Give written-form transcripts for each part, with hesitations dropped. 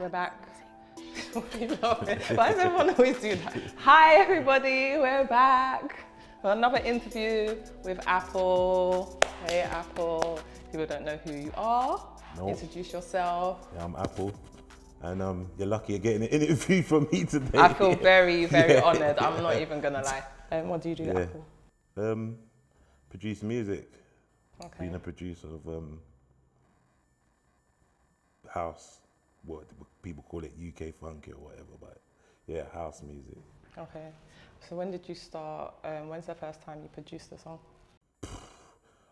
We're back. Why does everyone always do that? Hi everybody, we're back for another interview with Apple. Hey Apple, people don't know who you are. Nope. Introduce yourself. Yeah, I'm Apple, and you're lucky you're getting an interview from me today. I feel very, very honoured. I'm not even gonna lie. What do you do, Apple? Produce music. Okay. Being a producer of house, what people call it, UK funky or whatever, but yeah, house music. Okay. So when did you start? When's the first time you produced a song? I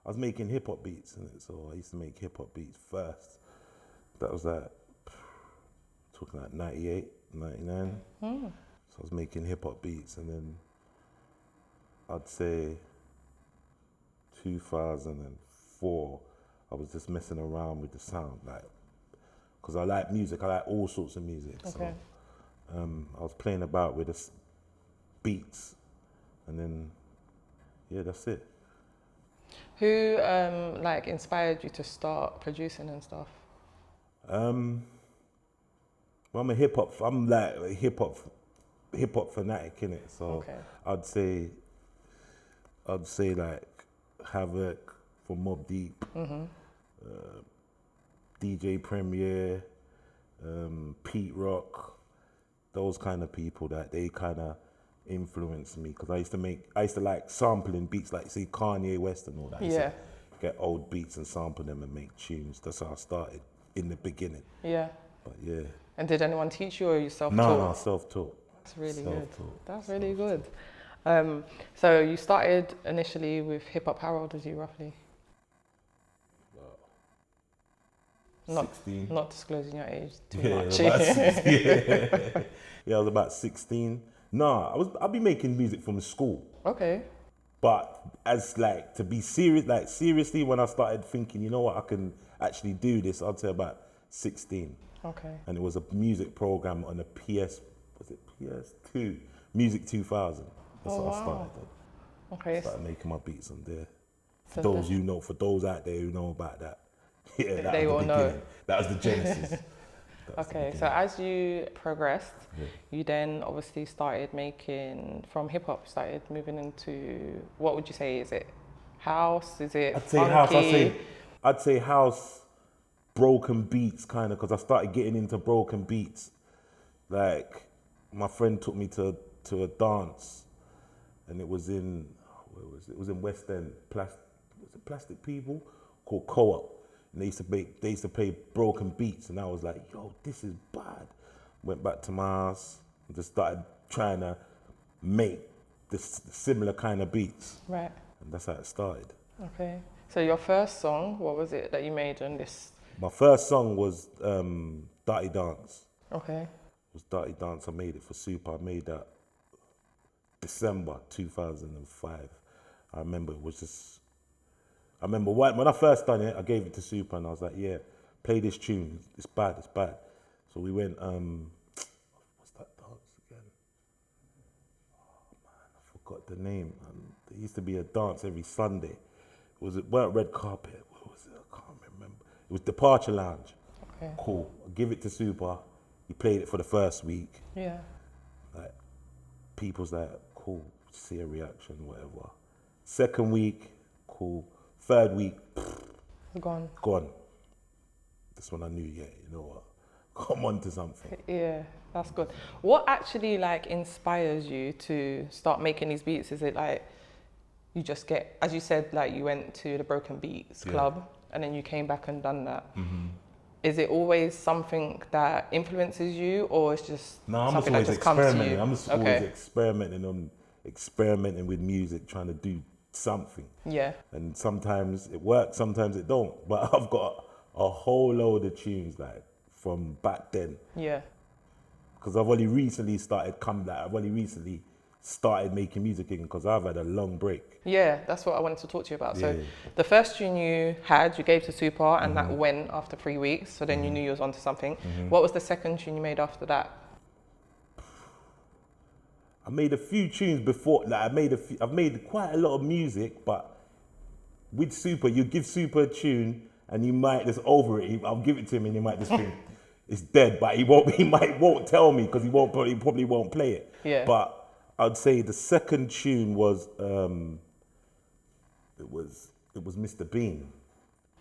was making hip hop beats, so I used to make hip hop beats first. That was talking like 98, 99. So I was making hip hop beats, and then I'd say 2004, I was just messing around with the sound, like, because I like music, I like all sorts of music. Okay. So I was playing about with the beats, and then, yeah, that's it. Who like inspired you to start producing and stuff? Well, I'm like a hip hop fanatic, innit? So Okay. I'd say like Havoc from Mobb Deep, DJ Premier, Pete Rock, those kind of people that they kind of influenced me, because I used to like sampling beats, like say Kanye West and all that. I used to get old beats and sample them and make tunes. That's how I started in the beginning. Yeah. But yeah. And did anyone teach you, or you self-taught? No, self-taught. That's really Self-taught. good. That's really good. So you started initially with hip hop. How old was you roughly? 16. Not disclosing your age too Yeah, much. about 16. Yeah, I was about 16. I'd be making music from school. Okay. But as like to be serious, like seriously, when I started thinking, you know what, I can actually do this, I'd say about 16. Okay. And it was a music program on the PS2, Music 2000. That's what I started on. Okay. Started making my beats on there. So For those out there who know about that, yeah, that They was will the know. beginning. That was the genesis. Okay, so as you progressed, you then obviously started making, from hip hop, started moving into, what would you say, is it house, is it I'd say funky? house, I'd say house, broken beats kind of, because I started getting into broken beats. Like, my friend took me to a dance, and it was in, where was it? It was in West End, Plastic People, called Co-op. And they used to play broken beats, and I was like, yo, this is bad. Went back to my house and just started trying to make this similar kind of beats. Right. And that's how it started. Okay. So your first song, what was it that you made on this? My first song was Dirty Dance. Okay. It was Dirty Dance. I made it for Super. I made that December 2005. I remember it was just, when I first done it, I gave it to Super and I was like, yeah, play this tune. It's bad, it's bad. So we went, what's that dance again? Oh man, I forgot the name. There used to be a dance every Sunday. It weren't red carpet. What was it? I can't remember. It was Departure Lounge. Okay. Cool. I give it to Super. He played it for the first week. Yeah. Like, people's like, cool, see a reaction, whatever. Second week, cool. Third week, gone. That's when I knew, yeah, you know what, I'm onto something. Yeah, that's good. What actually like inspires you to start making these beats? Is it like you just get, as you said, like you went to the Broken Beats Club and then you came back and done that? Is it always something that influences you, or it's just something that just comes to you? I'm just always experimenting with music, trying to do something. Yeah. And sometimes it works, sometimes it don't. But I've got a whole load of tunes like from back then. Yeah. Because I've only recently started making music again, because I've had a long break. Yeah, that's what I wanted to talk to you about. So Yeah. the first tune you gave to Super, and that went after 3 weeks. So then you knew you was onto something. What was the second tune you made after that? I made a few tunes before. Like I've made quite a lot of music, but with Super, you give Super a tune, and you might just over it. I'll give it to him, and he might just think, it's dead, but won't tell me because he probably won't play it. Yeah. But I'd say the second tune was it was Mr. Bean.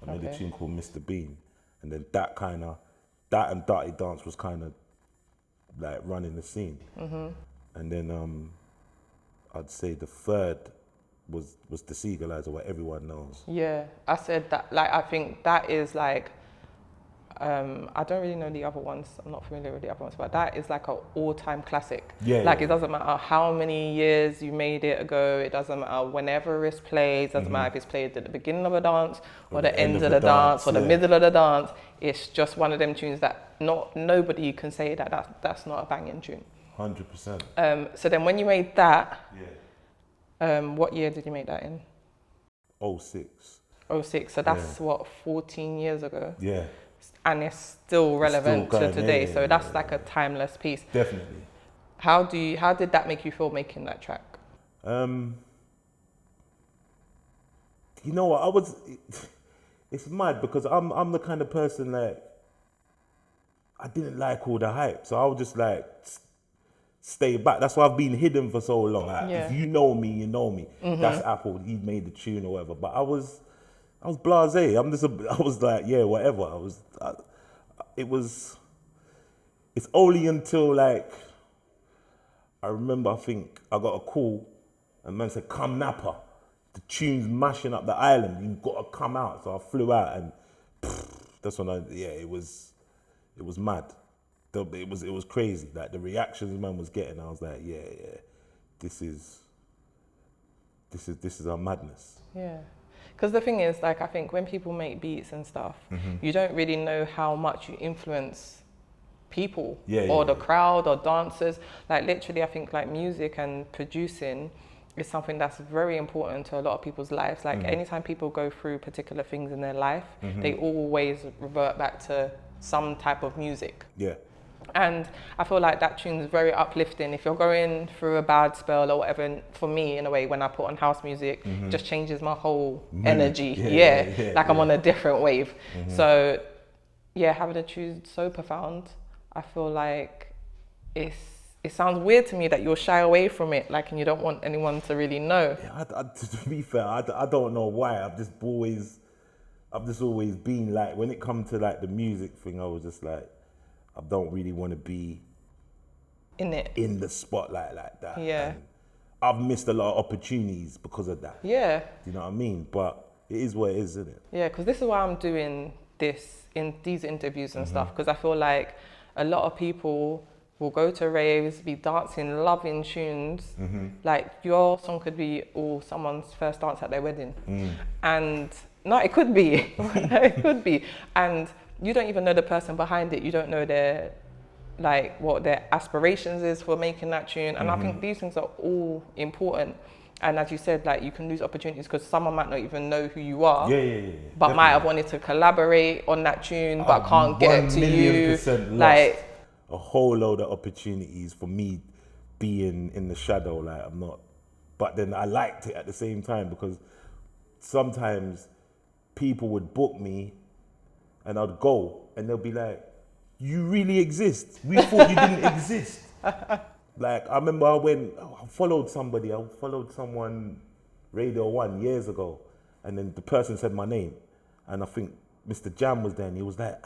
I made a tune called Mr. Bean, and then that and Dirty Dance was kind of like running the scene. And then I'd say the third was the Seagullizer, what everyone knows. Yeah, I said that. Like, I think that is like, I don't really know the other ones. I'm not familiar with the other ones, but that is like an all-time classic. Yeah. Like, it doesn't matter how many years you made it ago. It doesn't matter whenever it's played. It doesn't matter if it's played at the beginning of a dance or the end of the dance or the middle of the dance. It's just one of them tunes that nobody can say that's not a banging tune. 100%. So then when you made that, what year did you make that in? 06. 06. So that's what, 14 years ago? Yeah. And it's still relevant to today. Yeah, so that's like a timeless piece. Definitely. How did that make you feel making that track? You know what? It's mad because I'm the kind of person that I didn't like all the hype. So I would just like stay back. That's why I've been hidden for so long. Like, if you know me, you know me. That's Apple. He made the tune or whatever. But I was blasé. I was like, yeah, whatever. It's only until like, I remember, I think I got a call and man said, come Napa. The tune's mashing up the island. You've got to come out. So I flew out and that's when it was mad. It was crazy. Like the reactions man was getting, I was like, yeah, this is our madness. Yeah. Because the thing is, like, I think when people make beats and stuff, you don't really know how much you influence people or the crowd or dancers. Like, literally, I think like music and producing is something that's very important to a lot of people's lives. Like, anytime people go through particular things in their life, they always revert back to some type of music. Yeah. And I feel like that tune's very uplifting. If you're going through a bad spell or whatever, and for me, in a way, when I put on house music, it just changes my whole energy. Like I'm on a different wave. So, having a tune so profound, I feel like it sounds weird to me that you'll shy away from it, like, and you don't want anyone to really know. Yeah, to be fair, I don't know why. I've just always been like, when it comes to like the music thing, I was just like, I don't really want to be in the spotlight like that. Yeah. And I've missed a lot of opportunities because of that. Yeah. Do you know what I mean? But it is what it is, isn't it? Yeah, because this is why I'm doing this in these interviews and stuff, because I feel like a lot of people will go to raves, be dancing, loving tunes. Like your song could be someone's first dance at their wedding. And no, it could be. It could be. And you don't even know the person behind it. You don't know what their aspirations is for making that tune. And I think these things are all important. And as you said, like, you can lose opportunities because someone might not even know who you are. Yeah. But might have wanted to collaborate on that tune, but can't get to you. 1,000,000% like lost a whole load of opportunities for me being in the shadow. Like, I'm not, but then I liked it at the same time because sometimes people would book me and I'd go and they'll be like, you really exist. We thought you didn't exist. Like, I remember I followed someone, Radio 1 years ago, and then the person said my name, and I think Mr. Jam was there, and he was like,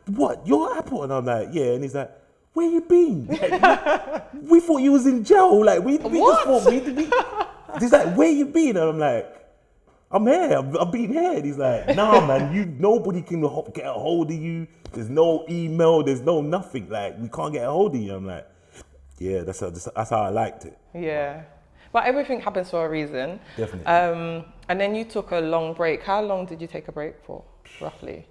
what, you're Apple? And I'm like, yeah, and he's like, where you been? Like, we thought you was in jail, like, we just thought, he's like, where you been? And I'm like, I'm here, I've been here. And he's like, nah, man, nobody can get a hold of you. There's no email, there's no nothing. Like, we can't get a hold of you. I'm like, yeah, that's how I liked it. Yeah. But everything happens for a reason. Definitely. And then you took a long break. How long did you take a break for, roughly?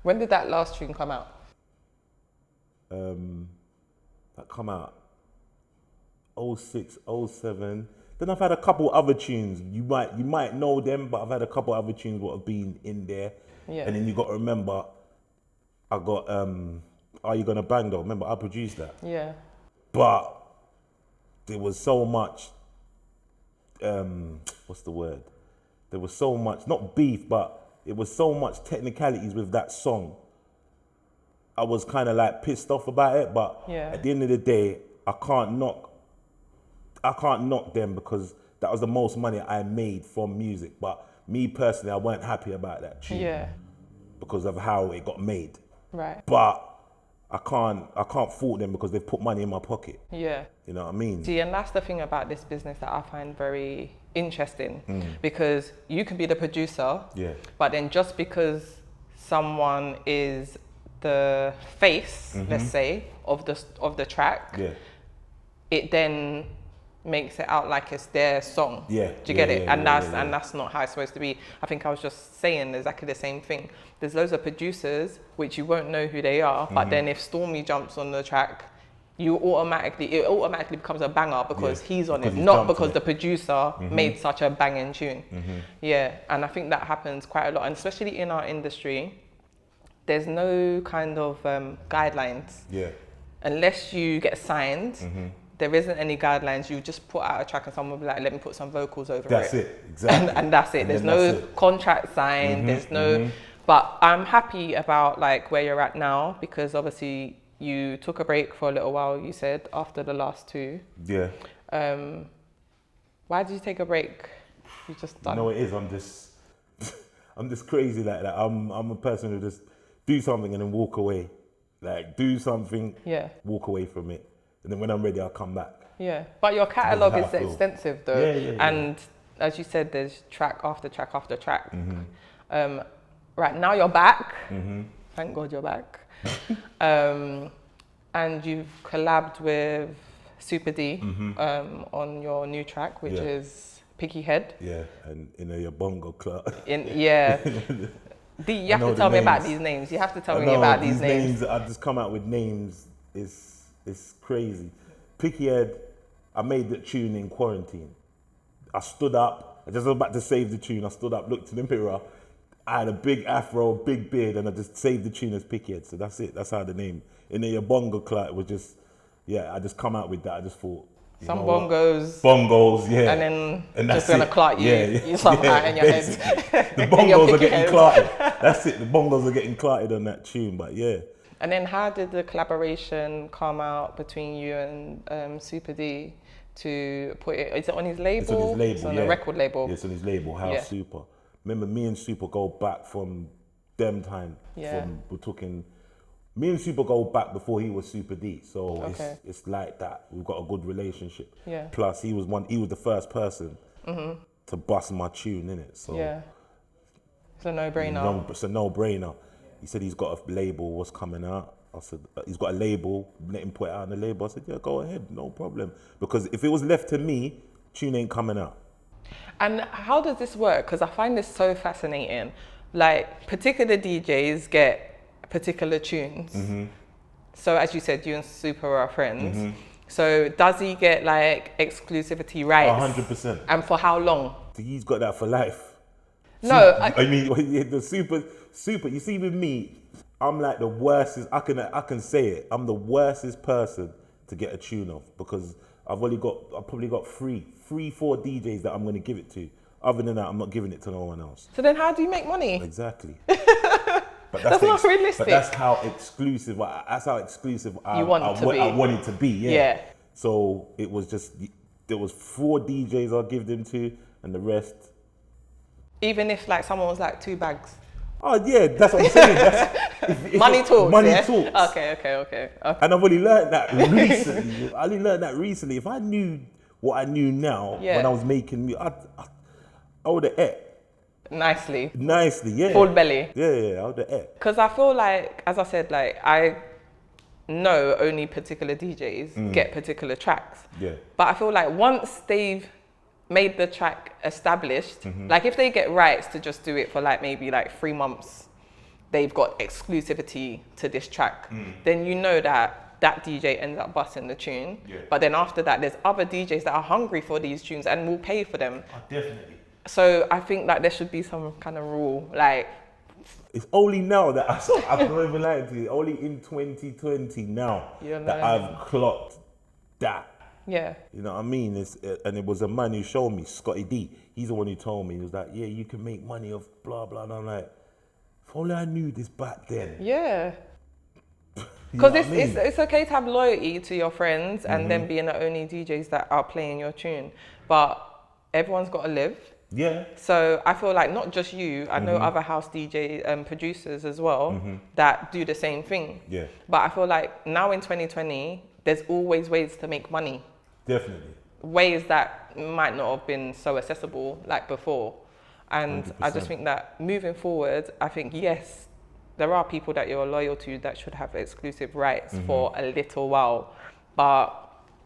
When did that last tune come out? That come out 06, 07. Then I've had a couple other tunes. You might know them, but I've had a couple other tunes that have been in there. Yeah. And then you got to remember, I got Are You Gonna Bang Though? Remember, I produced that. Yeah. But there was so much, what's the word? There was so much, not beef, but it was so much technicalities with that song. I was kind of like pissed off about it, but Yeah. at the end of the day, I can't knock them because that was the most money I made from music. But me personally, I weren't happy about that tune Yeah. because of how it got made. Right. But I can't fault them because they've put money in my pocket. Yeah. You know what I mean? See, and that's the thing about this business that I find very interesting, because you can be the producer, Yeah. but then just because someone is the face, let's say, of the track, Yeah. it then makes it out like it's their song. Yeah, Do you get yeah, it? yeah, And yeah, that's yeah, and that's not how it's supposed to be. I think I was just saying exactly the same thing. There's loads of producers which you won't know who they are, but then if Stormy jumps on the track, it automatically becomes a banger because Yeah, he's on because it, he's not jumped on because it. the producer made such a banging tune. Yeah, and I think that happens quite a lot, and especially in our industry, there's no kind of guidelines. Yeah. Unless you get signed, there isn't any guidelines. You just put out a track and someone will be like, let me put some vocals over That's it. it. Exactly. And that's it. And There's then no that's it. contract signed. There's no, but I'm happy about like where you're at now, because obviously you took a break for a little while, you said, after the last two. Yeah. Why did you take a break? You just done. No, it is. I'm just crazy like that. I'm a person who just do something and then walk away. Like do something, Yeah. walk away from it, and then when I'm ready, I'll come back. Yeah, but your catalogue how I is feel. extensive though. Yeah, yeah, yeah. And as you said, there's track after track after track. Right now you're back. Thank God you're back. And you've collabed with Super D on your new track, which Yeah. is Picky Head. Yeah, and your bongo club. Yeah. You have know to the tell me about names. these names. You have to tell I me know, about these names. I just come out with names. It's crazy. Picky Head, I made the tune in quarantine. I stood up. I just was about to save the tune. I stood up, looked in the mirror. I had a big afro, big beard, and I just saved the tune as Picky Head. So that's it. That's how the name. In the bongo club was just, I just come out with that. I just thought. Some know what? bongos. Bongos, yeah. And then And just that's gonna it. clot you somehow in your basically. head. The In your bongos are picky getting head. clotted. That's it. The bongos are getting clotted on that tune. But yeah. And then how did the collaboration come out between you and Super D to put it? Is it on his label? It's on his label. It's on yeah. a record label. Yeah, it's on his label, House Yeah. Super. Remember, me and Super go back from them time. Yeah. We're talking. Me and Super go back before he was Super D, so Okay. it's like that. We've got a good relationship. Yeah. Plus, he was the first person to bust my tune in it. So Yeah. It's a no-brainer. it's a no-brainer. He said he's got a label. What's coming out? I said he's got a label. Let him put it out on the label. I said, yeah, go ahead, no problem. Because if it was left to me, tune ain't coming out. And how does this work? Because I find this so fascinating. Like, particular DJs get particular tunes. So as you said, you and Super are friends. So does he get like exclusivity rights? 100%. And for how long? He's got that for life. No, I mean the super. You see, with me, I'm like the worstest. I can say it. I'm the worstest person to get a tune off because I've probably got three, 4 DJs that I'm going to give it to. Other than that, I'm not giving it to no one else. So then how do you make money? Exactly. But That's not realistic. But that's how exclusive. That's how exclusive I want it to be. I want it to be. Yeah. Yeah. So it was just there was 4 DJs I'll give them to, and the rest. Even if like someone was like 2 bags. Oh yeah, that's what I'm saying. If Money talks. Money yeah? talks. Okay. And I've only learned that recently. I only learned that recently. If I knew what I knew now Yeah. when I was making music, I would have ate Nicely. nicely. Yeah. Full belly. Yeah, I would have ate. Because I feel like, as I said, like I know only particular DJs get particular tracks. Yeah. But I feel like once they've made the track established, like if they get rights to just do it for like maybe like 3 months, they've got exclusivity to this track, then you know that DJ ends up busting the tune. Yeah. But then after that, there's other DJs that are hungry for these tunes and will pay for them. Definitely. So I think that there should be some kind of rule, like, It's only now that I'm not even lying to you. Only in 2020 now You're that learning. I've clocked that Yeah. You know what I mean? And it was a man who showed me, Scotty D. He's the one who told me. He was like, yeah, you can make money off blah, blah. And I'm like, if only I knew this back then. Yeah. You know Because what I mean? it's okay to have loyalty to your friends and then being the only DJs that are playing your tune. But everyone's got to live. Yeah. So I feel like not just you, I know other house DJ producers as well that do the same thing. Yeah. But I feel like now in 2020, there's always ways to make money. Definitely. Ways that might not have been so accessible like before. And I just 100%. think that moving forward, I think, yes, there are people that you're loyal to that should have exclusive rights for a little while. But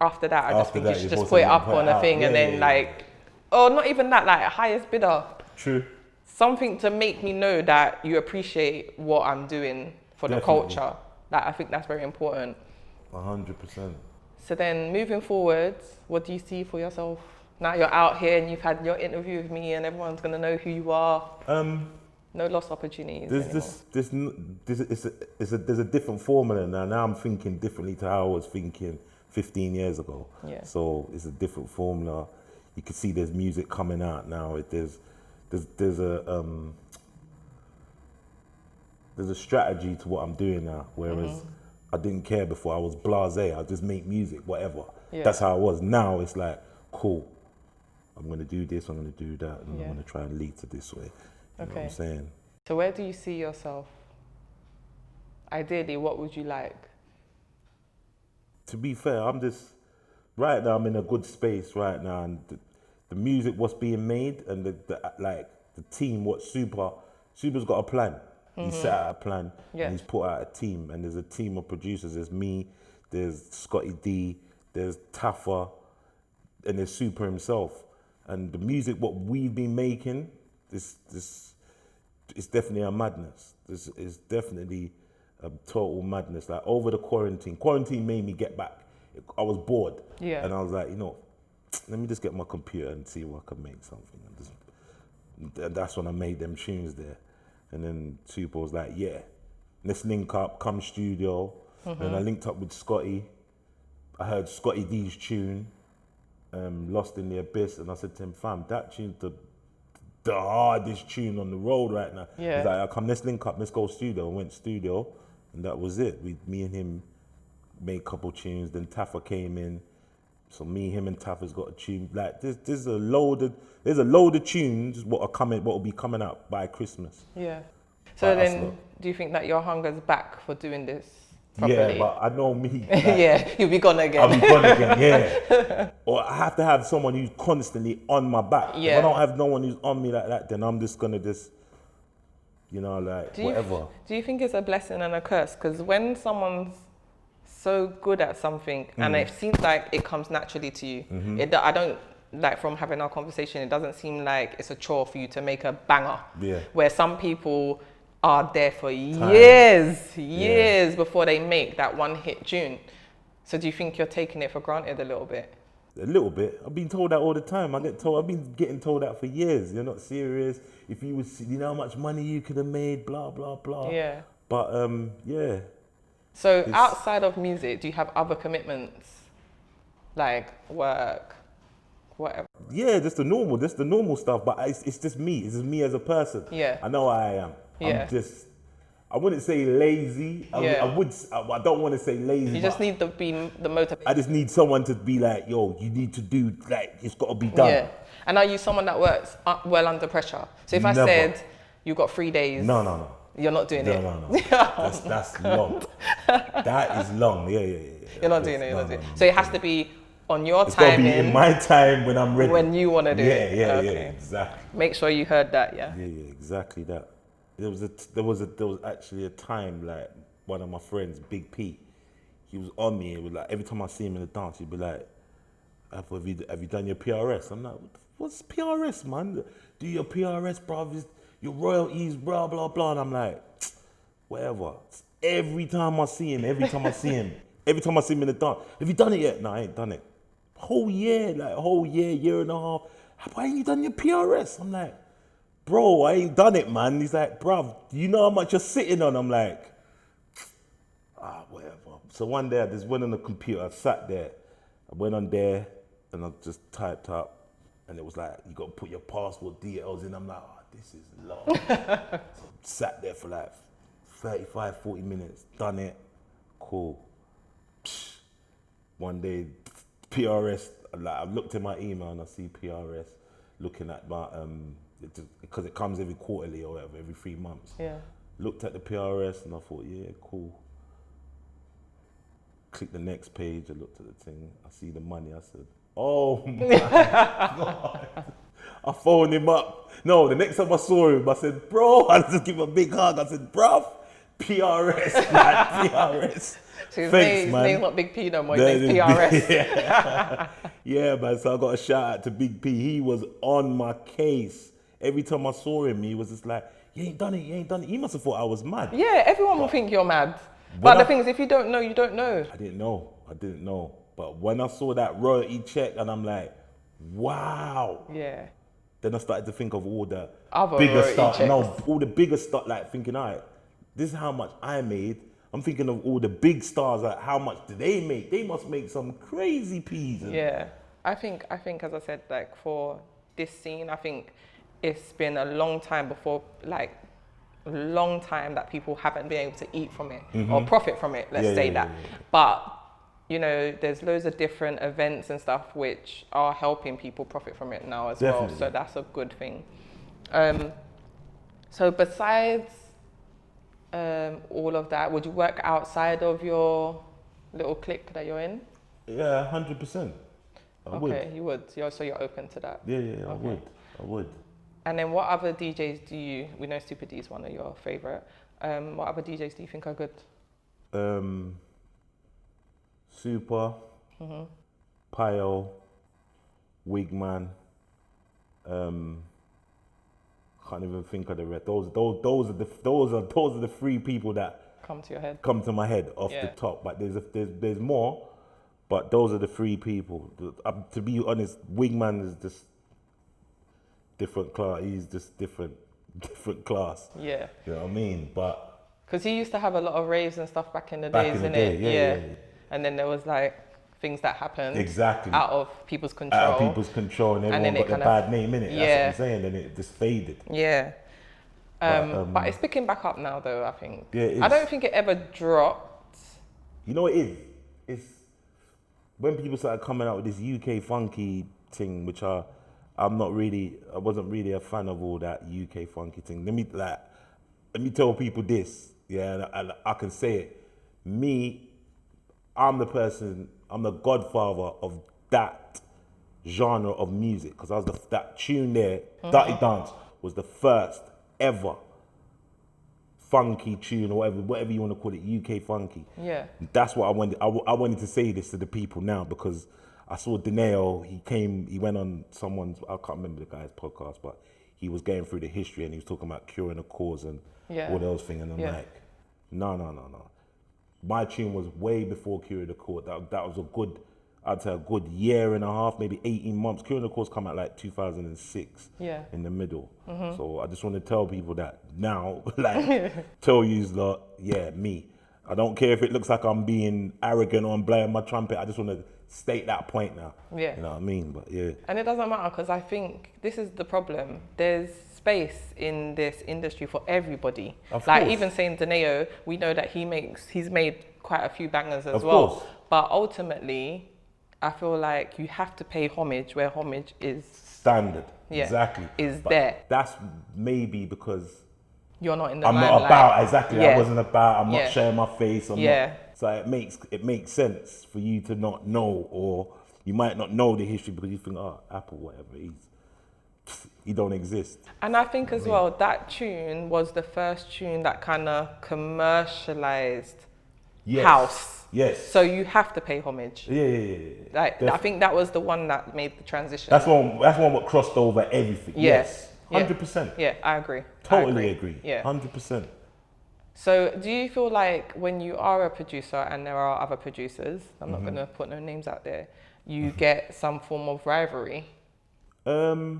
after that, I just think you should just put it up on a thing and then like, or not even that, like highest bidder. True. Something to make me know that you appreciate what I'm doing for the Definitely. culture. Like, I think that's very important. 100%. So then moving forward, what do you see for yourself? Now you're out here and you've had your interview with me and everyone's going to know who you are. No lost opportunities there's a different formula now. Now I'm thinking differently to how I was thinking 15 years ago. Yeah. So it's a different formula. You can see there's music coming out now. There's a strategy to what I'm doing now. Whereas I didn't care before. I was blasé. I just make music, whatever. Yeah. That's how I was. Now it's like, cool. I'm gonna do this. I'm gonna do that, and I'm gonna try and lead to this way. You know what I'm saying? So where do you see yourself? Ideally, what would you like? To be fair, right now I'm in a good space right now, and the music what's being made and the team, what Super's got a plan. He set out a plan and he's put out a team, and there's a team of producers. There's me, there's Scotty D, there's Taffa, and there's Super himself. And the music what we've been making, it's definitely a madness. This is definitely a total madness. Like over the quarantine made me get back. I was bored, and I was like, let me just get my computer and see if I can make something. And that's when I made them tunes there. And then Super was like, yeah, let's link up, come studio. Then I linked up with Scotty. I heard Scotty D's tune, Lost in the Abyss, and I said to him, fam, that tune's the hardest tune on the road right now. Yeah. He's like, come, let's link up, let's go studio. I went studio, and that was it. Me and him made a couple tunes, then Taffa came in. So me, him, and Taffa's got a tune. Like there's a load of tunes what will be coming out by Christmas. Yeah. So then, do you think that your hunger's back for doing this properly? Yeah, but I know me. Like, yeah, you'll be gone again. I'll be gone again. Yeah. Or I have to have someone who's constantly on my back. Yeah. If I don't have no one who's on me like that, then I'm just gonna whatever. Do you think it's a blessing and a curse? Because when someone's so good at something and it seems like it comes naturally to you, I don't, like from having our conversation, it doesn't seem like it's a chore for you to make a banger. Yeah. Where some people are there for years before they make that one hit tune. So do you think you're taking it for granted a little bit? A little bit. I've been told that all the time. I've been getting told that for years. You're not serious. If you know how much money you could have made, blah, blah, blah. Yeah. But yeah. So outside of music, do you have other commitments? Like work, whatever? Yeah, just the normal stuff. But it's just me. It's just me as a person. Yeah. I know how I am. Yeah. I wouldn't say lazy. I don't want to say lazy. You just need to be the motivation. I just need someone to be like, yo, you need to do, like, it's got to be done. Yeah. And are you someone that works well under pressure? So if I said you got 3 days. No. You're not doing it. No. That's long. That is long. Yeah. You're not doing it. So it has to be on your it's time. It's got to be in my time when I'm ready. When you want to do it. Yeah, exactly. Make sure you heard that, Yeah, exactly that. There was actually a time, like, one of my friends, Big P, he was on me. It was like, every time I see him in the dance, he'd be like, have you done your PRS? I'm like, what's PRS, man? Do your PRS, bruv, your royalties, blah, blah, blah. And I'm like, whatever. Every time I see him in the dance, have you done it yet? No, I ain't done it. Whole year, year and a half. Why ain't you done your PRS? I'm like, bro, I ain't done it, man. He's like, bruv, do you know how much you're sitting on? I'm like, whatever. So one day I just went on the computer, I sat there, I went on there and I just typed up, and it was like, you got to put your passport details in. I'm like, oh, this is long. So sat there for like 35, 40 minutes, done it, cool. Psh. One day, PRS, like, I looked at my email and I see PRS looking at my, because it comes every quarterly or whatever, every 3 months. Yeah. Looked at the PRS and I thought, yeah, cool. Click the next page, I looked at the thing, I see the money, I said, oh my God. I phoned him up. No, the next time I saw him, I said, bro, I just give him a big hug. I said, bruv, PRS, man, PRS. So his Thanks, man. name's not Big P no more, his name's PRS. Yeah. Yeah, man, so I got a shout out to Big P. He was on my case. Every time I saw him, he was just like, you ain't done it, you ain't done it. He must have thought I was mad. Yeah, everyone will think you're mad. But the thing is, if you don't know, you don't know. I didn't know. But when I saw that royalty check and I'm like, wow. Yeah. Then I started to think of all the Other bigger royalty stuff. checks. No, all the bigger stuff, like thinking, all right, this is how much I made. I'm thinking of all the big stars, like how much do they make? They must make some crazy peas. Yeah. I think, as I said, like for this scene, I think it's been a long time that people haven't been able to eat from it or profit from it, let's say that. Yeah. But, you know, there's loads of different events and stuff which are helping people profit from it now as well. So that's a good thing. So besides all of that, would you work outside of your little clique that you're in? Yeah, 100%. I would. Okay, you would. So you're open to that? Yeah, Okay. I would. And then what other DJs we know Super D is one of your favourite. What other DJs do you think are good? Super, Pio, Wigman, can't even think of the rest. Those are the 3 people that come to my head off the top. But there's more, but those are the 3 people. To be honest, Wigman is just different class. He's just different class. Yeah. You know what I mean? But because he used to have a lot of raves and stuff back in the days, innit? Yeah. And then there was like things that happened exactly out of people's control. And everyone got their bad name in it. Yeah. That's what I'm saying. And it just faded. Yeah. But it's picking back up now, though. I think. Yeah, it is. I don't think it ever dropped. You know what it is? It's when people started coming out with this UK funky thing, which I wasn't really a fan of all that UK funky thing. Let me tell people this, yeah, and I can say it. I'm the godfather of that genre of music, because I was that tune there, Dirty Dance, was the first ever funky tune, or whatever you want to call it, UK funky. Yeah. That's what I wanted. I wanted to say this to the people now, because I saw Dineo, he went on someone's, I can't remember the guy's podcast, but he was going through the history and he was talking about Curing the Cause and all those things, and I'm like, no. My tune was way before Curing the Cause. That was a good year and a half, maybe 18 months. Curing the Cause come out like 2006 in the middle. So I just want to tell people that now, like, tell yous lot, me. I don't care if it looks like I'm being arrogant or I'm blowing my trumpet. I just want to state that point now. Yeah. You know what I mean? But yeah. And it doesn't matter, because I think this is the problem. There's space in this industry for everybody. Of like course. even saying Dineo, we know that he's made quite a few bangers as Of well. course. But ultimately, I feel like you have to pay homage where homage is standard. Yeah, exactly. Is but there. That's maybe because you're not in the I'm limelight. not about, exactly. Yeah. I wasn't about, I'm not showing my face. I'm Yeah. not, so it makes sense for you to not know, or you might not know the history because you think, oh, Apple, whatever, he don't exist. And I think as well, that tune was the first tune that kind of commercialized house. Yes. So you have to pay homage. Yeah. Like, I think that was the one that made the transition. That's one what crossed over everything. Yes. 100%. Yeah, I agree. Totally agree. Yeah. 100%. So do you feel like when you are a producer and there are other producers, I'm not going to put no names out there, you get some form of rivalry? Or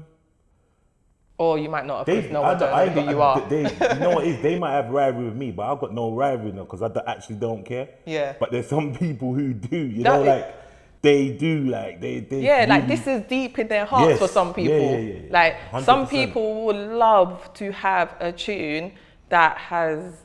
you might not, because no one knows who you are. You know what it is? They might have rivalry with me, but I've got no rivalry now because I actually don't care. Yeah. But there's some people who do, you know, like they do like they Yeah, like really- this is deep in their hearts Yes. for some Yeah, people. yeah. Like some 100%. people would love to have a tune that has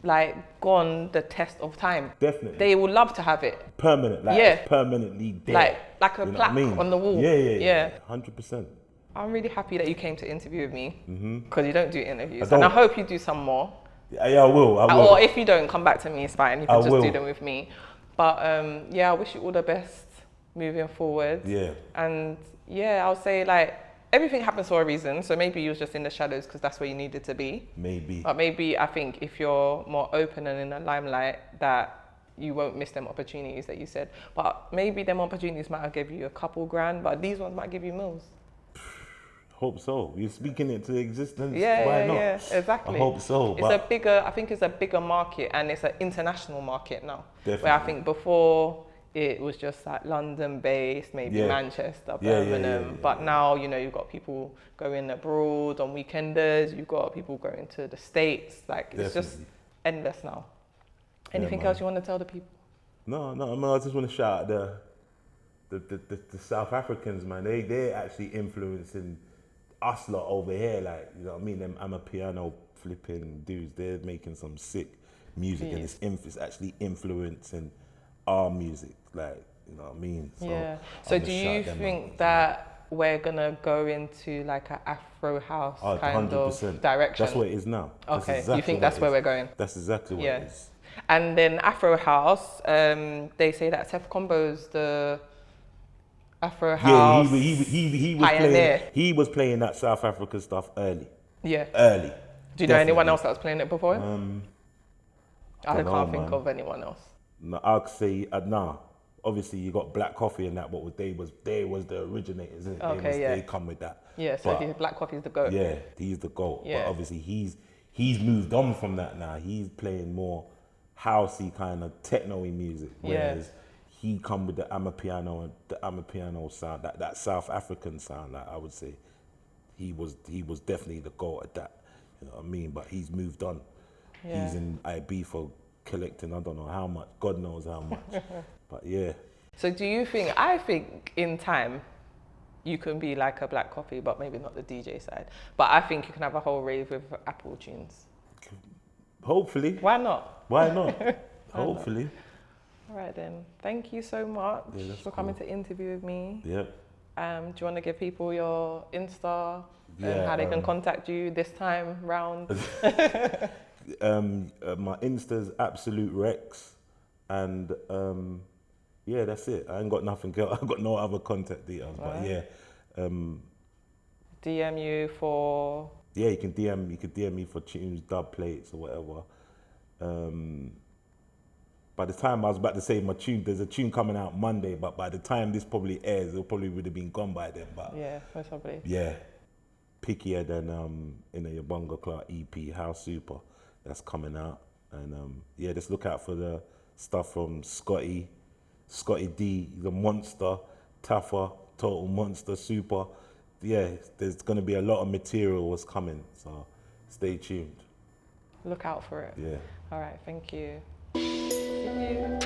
like gone the test of time. Definitely. They would love to have it. permanent, like Yeah. it's permanently there. Like a You know what plaque I mean? on the wall. Yeah, Yeah. 100%. I'm really happy that you came to interview with me because you don't do interviews. I And I don't. hope you do some more. Yeah, I will. Or if you don't, come back to me, it's fine. You can I just will. do them with me. But yeah, I wish you all the best moving forward. Yeah. And yeah, I'll say like everything happens for a reason. So maybe you was just in the shadows because that's where you needed to be. Maybe. But maybe I think if you're more open and in the limelight, that you won't miss them opportunities that you said. But maybe them opportunities might have give you a couple grand, but these ones might give you mils. Hope so. You're speaking it to existence. Yeah, Why yeah, not? yeah, exactly. I hope so. It's but a bigger, I think it's a bigger market and it's an international market now. Where I Definitely. think before it was just like London based, maybe Yeah. Manchester, Yeah, yeah, Birmingham. yeah, But now, you know, you've got people going abroad on weekenders, you've got people going to the States. Like it's just Definitely. endless now. Anything man. else you want to tell the people? No. I mean, I just want to shout out the South Africans, man. They're actually influencing us lot over here. Like, you know what I mean? Them piano flipping dudes. They're making some sick music, and it's actually influencing our music. Like, you know what I mean? Yeah. I So wanna do shout you them think out. that we're gonna go into like an Afro house Oh, kind 100%. of direction? That's what it is now. That's Okay, you exactly think what that's it where is. we're going? That's exactly what Yeah. it is. And then Afro House, they say that Seth Combo's the Afro Yeah, House. he was pioneer. playing. He was playing that South African stuff early. Yeah. Early. Do you know anyone Definitely. else that was playing it before him? I dunno, can't think man. of anyone else. No, I'd say nah. Obviously, you got Black Coffee and that, but they was the originators. Innit? Okay, yeah. They come with that. Yeah, so But, Black Coffee's the GOAT. yeah, he's the GOAT. Yeah. But obviously, he's moved on from that now. He's playing more housey kind of techno-y music, Yeah. whereas he come with the Amapiano and the Amapiano sound, that South African sound. Like I would say, he was definitely the GOAT at that. You know what I mean? But he's moved on. Yeah. He's in IB for collecting, I don't know how much, God knows how much. But yeah, So do you think, I think in time, you can be like a Black Coffee, but maybe not the DJ side. But I think you can have a whole rave with Apple tunes. hopefully. Why not? Why not? Hopefully. All right then. Thank you so much Yeah, that's for coming to interview with me. Yep. Do you want to give people your Insta and Yeah, how they can contact you this time round? My Insta's Absolute Rex, and yeah, that's it. I ain't got nothing else. I've got no other contact details, but yeah, DM you for yeah, you can DM me for tunes, dub plates, or whatever. By the time I was about to say my tune, there's a tune coming out Monday, but by the time this probably airs, it probably would have been gone by then. But yeah, most probably. yeah, pickier than in a Yabonga Clark EP, House Super, that's coming out, and yeah, just look out for the stuff from Scotty D, the monster, Taffa, Total Monster, Super. Yeah, there's gonna be a lot of material was coming, so stay tuned. Look out for it. Yeah. All right, thank you. See you.